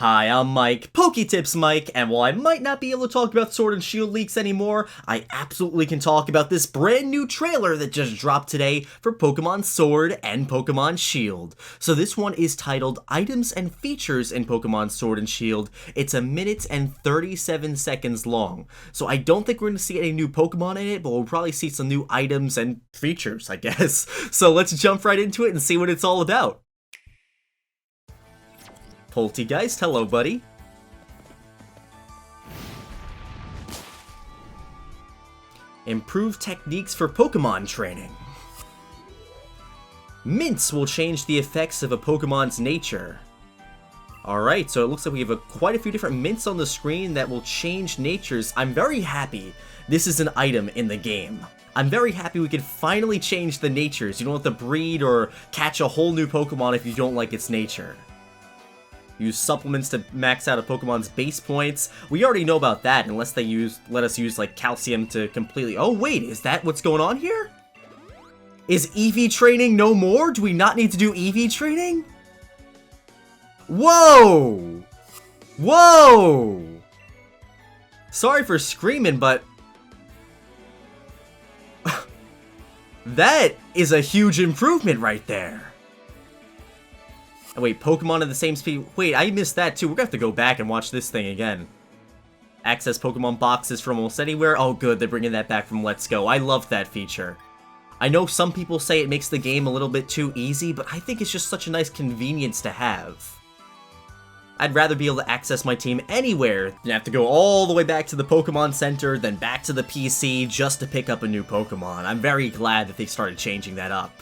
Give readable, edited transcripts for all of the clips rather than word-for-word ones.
Hi, I'm Mike, PokeTips Mike, and while I might not be able to talk about Sword and Shield leaks anymore, I absolutely can talk about this brand new trailer that just dropped today for Pokemon Sword and Pokemon Shield. So this one is titled Items and Features in Pokemon Sword and Shield. It's a minute and 37 seconds long. So I don't think we're going to see any new Pokemon in it, but we'll probably see some new items and features, I guess. So let's jump right into it and see what it's all about. Poltegeist, hello buddy. Improved techniques for Pokemon training. Mints will change the effects of a Pokemon's nature. Alright, so it looks like we have quite a few different mints on the screen that will change natures. I'm very happy this is an item in the game. I'm very happy we could finally change the natures. You don't have to breed or catch a whole new Pokemon if you don't like its nature. Use supplements to max out a Pokemon's base points. We already know about that, unless they let us use like calcium to completely... Oh wait, is that what's going on here? Is Eevee training no more? Do we not need to do Eevee training? Whoa! Whoa! Sorry for screaming, but... that is a huge improvement right there. Wait, Pokemon at the same speed? Wait, I missed that too. We're gonna have to go back and watch this thing again. Access Pokemon boxes from almost anywhere. Oh good, they're bringing that back from Let's Go. I love that feature. I know some people say it makes the game a little bit too easy, but I think it's just such a nice convenience to have. I'd rather be able to access my team anywhere than have to go all the way back to the Pokemon Center, then back to the PC just to pick up a new Pokemon. I'm very glad that they started changing that up.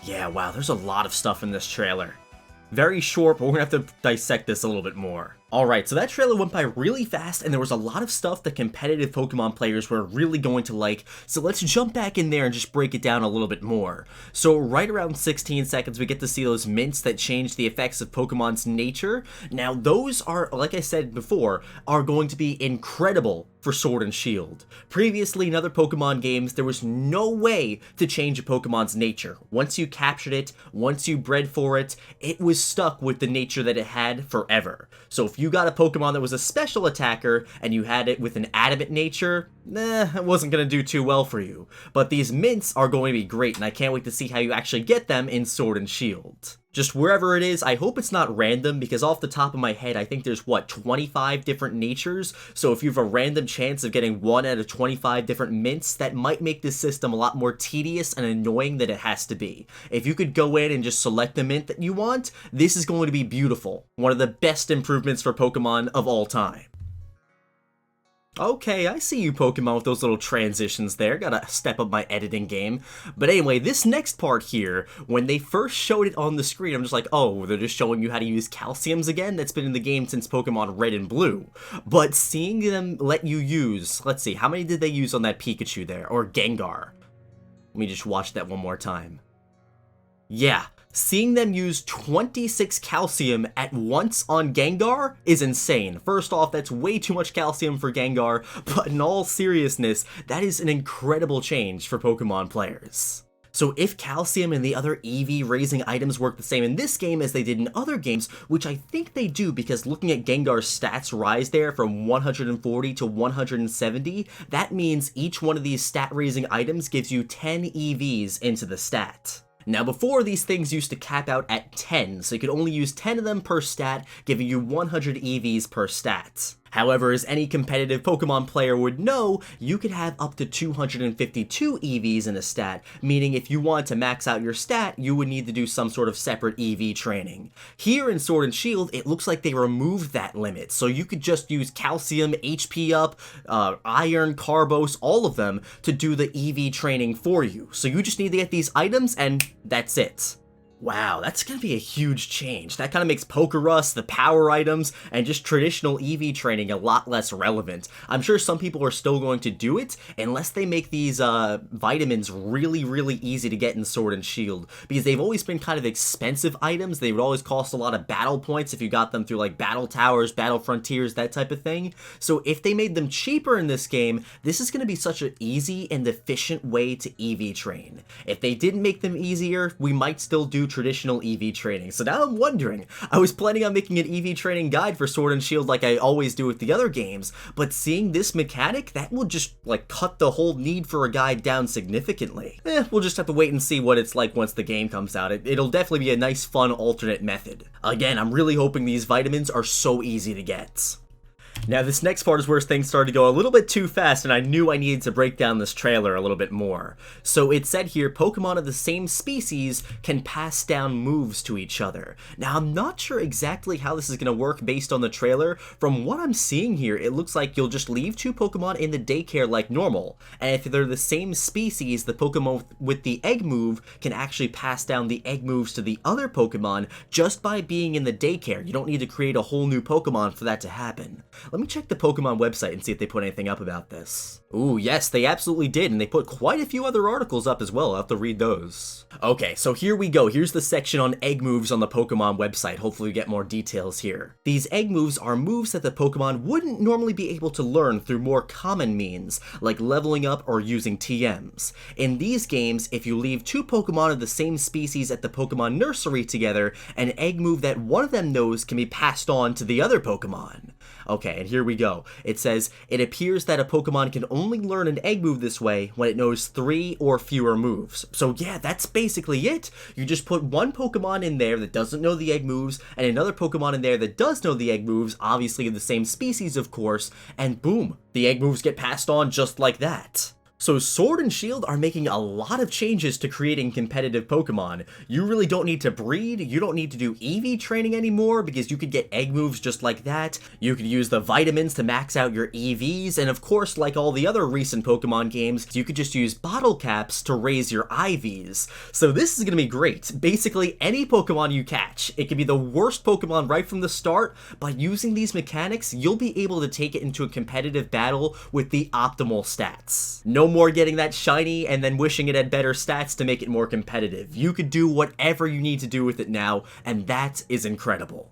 Yeah, wow, there's a lot of stuff in this trailer. Very short, but we're gonna have to dissect this a little bit more. Alright, so that trailer went by really fast, and there was a lot of stuff that competitive Pokemon players were really going to like, so let's jump back in there and just break it down a little bit more. So right around 16 seconds, we get to see those mints that change the effects of Pokemon's nature. Now, those are, like I said before, are going to be incredible for Sword and Shield. Previously, in other Pokemon games, there was no way to change a Pokemon's nature. Once you captured it, once you bred for it, it was stuck with the nature that it had forever. So if you got a Pokemon that was a special attacker, and you had it with an adamant nature, it wasn't going to do too well for you. But these mints are going to be great, and I can't wait to see how you actually get them in Sword and Shield. Just wherever it is, I hope it's not random, because off the top of my head, I think there's, what, 25 different natures? So if you have a random chance of getting 1 out of 25 different mints, that might make this system a lot more tedious and annoying than it has to be. If you could go in and just select the mint that you want, this is going to be beautiful. One of the best improvements for Pokemon of all time. Okay, I see you Pokemon with those little transitions there. Gotta step up my editing game. But anyway, this next part here, when they first showed it on the screen, I'm just like, oh, they're just showing you how to use calciums again? That's been in the game since Pokemon Red and Blue. But seeing them let you use, let's see, how many did they use on that Pikachu there? Or Gengar? Let me just watch that one more time. Yeah. Seeing them use 26 calcium at once on Gengar is insane. First off, that's way too much calcium for Gengar, but in all seriousness, that is an incredible change for Pokemon players. So if calcium and the other Eevee raising items work the same in this game as they did in other games, which I think they do because looking at Gengar's stats rise there from 140 to 170, that means each one of these stat raising items gives you 10 EVs into the stat. Now before, these things used to cap out at 10, so you could only use 10 of them per stat, giving you 100 EVs per stat. However, as any competitive Pokemon player would know, you could have up to 252 EVs in a stat, meaning if you want to max out your stat, you would need to do some sort of separate EV training. Here in Sword and Shield, it looks like they removed that limit, so you could just use Calcium, HP Up, Iron, Carbos, all of them, to do the EV training for you. So you just need to get these items, and that's it. Wow, that's gonna be a huge change. That kind of makes Pokerus, the power items, and just traditional EV training a lot less relevant. I'm sure some people are still going to do it, unless they make these vitamins really, really easy to get in Sword and Shield, because they've always been kind of expensive items. They would always cost a lot of battle points if you got them through like Battle Towers, Battle Frontiers, that type of thing. So if they made them cheaper in this game, this is gonna be such an easy and efficient way to EV train. If they didn't make them easier, we might still do traditional Eevee training. So now I'm wondering, I was planning on making an Eevee training guide for Sword and Shield like I always do with the other games, but seeing this mechanic, that will just like cut the whole need for a guide down significantly. We'll just have to wait and see what it's like once the game comes out. It'll definitely be a nice fun alternate method. Again, I'm really hoping these vitamins are so easy to get. Now this next part is where things started to go a little bit too fast, and I knew I needed to break down this trailer a little bit more. So it said here, Pokemon of the same species can pass down moves to each other. Now I'm not sure exactly how this is going to work based on the trailer. From what I'm seeing here, it looks like you'll just leave two Pokemon in the daycare like normal, and if they're the same species, the Pokemon with the egg move can actually pass down the egg moves to the other Pokemon just by being in the daycare. You don't need to create a whole new Pokemon for that to happen. Let me check the Pokemon website and see if they put anything up about this. Ooh, yes, they absolutely did, and they put quite a few other articles up as well. I'll have to read those. Okay, so here we go. Here's the section on egg moves on the Pokemon website. Hopefully we get more details here. These egg moves are moves that the Pokemon wouldn't normally be able to learn through more common means, like leveling up or using TMs. In these games, if you leave two Pokemon of the same species at the Pokemon nursery together, an egg move that one of them knows can be passed on to the other Pokemon. Okay, and here we go. It says, it appears that a Pokemon can only learn an egg move this way when it knows 3 or fewer moves. So yeah, that's basically it. You just put one Pokemon in there that doesn't know the egg moves, and another Pokemon in there that does know the egg moves, obviously of the same species of course, and boom, the egg moves get passed on just like that. So Sword and Shield are making a lot of changes to creating competitive Pokemon. You really don't need to breed, you don't need to do Eevee training anymore because you could get egg moves just like that. You could use the vitamins to max out your EVs, and of course, like all the other recent Pokemon games, you could just use bottle caps to raise your IVs. So this is going to be great. Basically, any Pokemon you catch, it could be the worst Pokemon right from the start, by using these mechanics, you'll be able to take it into a competitive battle with the optimal stats. No more getting that shiny and then wishing it had better stats to make it more competitive. You could do whatever you need to do with it now, and that is incredible.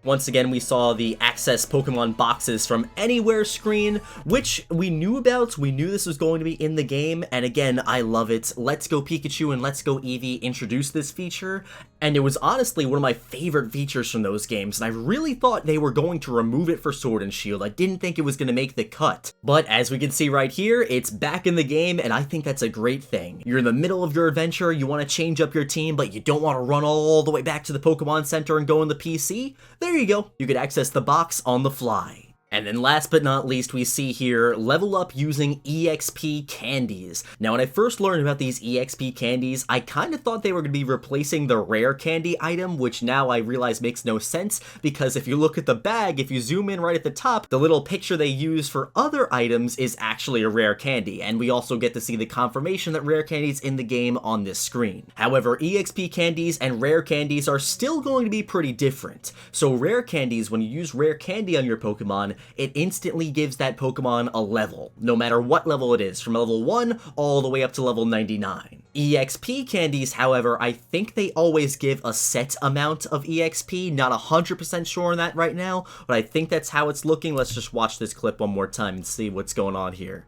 Once again, we saw the access Pokemon boxes from anywhere screen, which we knew about. We knew this was going to be in the game, and again, I love it. Let's Go Pikachu and Let's Go Eevee introduced this feature, and it was honestly one of my favorite features from those games, and I really thought they were going to remove it for Sword and Shield. I didn't think it was going to make the cut, but as we can see right here, it's back in the game, and I think that's a great thing. You're in the middle of your adventure, you want to change up your team, but you don't want to run all the way back to the Pokemon Center and go in the PC? There you go, you could access the box on the fly. And then last but not least, we see here, level up using EXP candies. Now, when I first learned about these EXP candies, I kind of thought they were going to be replacing the rare candy item, which now I realize makes no sense, because if you look at the bag, if you zoom in right at the top, the little picture they use for other items is actually a rare candy, and we also get to see the confirmation that rare candy's in the game on this screen. However, EXP candies and rare candies are still going to be pretty different. So rare candies, when you use rare candy on your Pokemon, it instantly gives that Pokemon a level, no matter what level it is, from level 1 all the way up to level 99. EXP candies, however, I think they always give a set amount of EXP, not 100% sure on that right now, but I think that's how it's looking. Let's just watch this clip one more time and see what's going on here.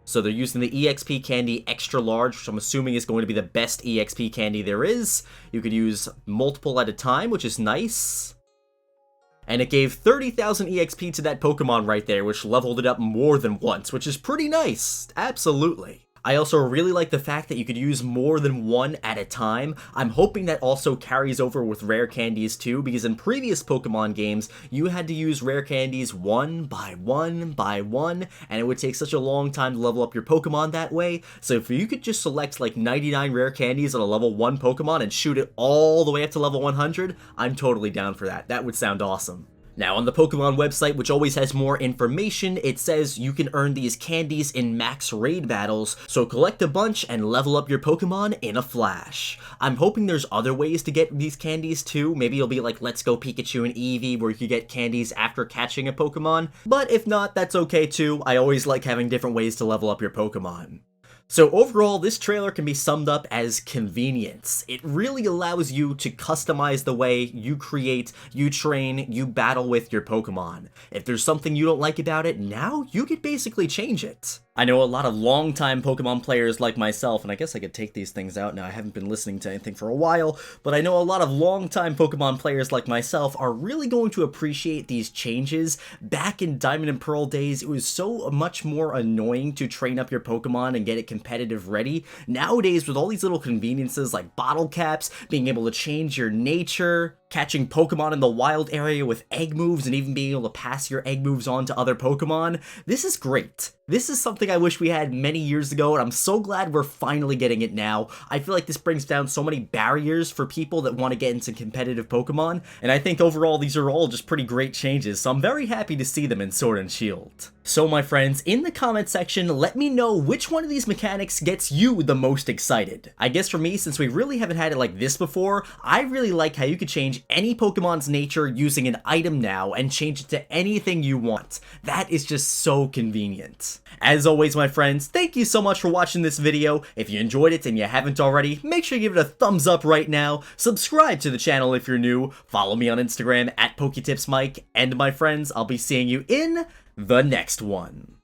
So they're using the EXP candy extra large, which I'm assuming is going to be the best EXP candy there is. You could use multiple at a time, which is nice. And it gave 30,000 EXP to that Pokemon right there, which leveled it up more than once, which is pretty nice. Absolutely. I also really like the fact that you could use more than one at a time. I'm hoping that also carries over with rare candies too, because in previous Pokemon games, you had to use rare candies one by one by one, and it would take such a long time to level up your Pokemon that way. So if you could just select like 99 rare candies on a level 1 Pokemon and shoot it all the way up to level 100, I'm totally down for that. That would sound awesome. Now, on the Pokemon website, which always has more information, it says you can earn these candies in max raid battles, so collect a bunch and level up your Pokemon in a flash. I'm hoping there's other ways to get these candies too. Maybe it'll be like Let's Go Pikachu and Eevee, where you can get candies after catching a Pokemon, but if not, that's okay too. I always like having different ways to level up your Pokemon. So overall, this trailer can be summed up as convenience. It really allows you to customize the way you create, you train, you battle with your Pokemon. If there's something you don't like about it, now you could basically change it. I know a lot of longtime Pokemon players like myself, and I guess I could take these things out now. I haven't been listening to anything for a while, but I know a lot of longtime Pokemon players like myself are really going to appreciate these changes. Back in Diamond and Pearl days, it was so much more annoying to train up your Pokemon and get it competitive ready. Nowadays, with all these little conveniences like bottle caps, being able to change your nature, catching Pokemon in the wild area with egg moves, and even being able to pass your egg moves on to other Pokemon, this is great. This is something I wish we had many years ago, and I'm so glad we're finally getting it now. I feel like this brings down so many barriers for people that want to get into competitive Pokemon, and I think overall these are all just pretty great changes, so I'm very happy to see them in Sword and Shield. So my friends, in the comment section, let me know which one of these mechanics gets you the most excited. I guess for me, since we really haven't had it like this before, I really like how you could change any Pokemon's nature using an item now and change it to anything you want. That is just so convenient. As always, my friends, thank you so much for watching this video. If you enjoyed it and you haven't already, make sure you give it a thumbs up right now, subscribe to the channel if you're new, follow me on Instagram at PokeTipsMike, and my friends, I'll be seeing you in the next one.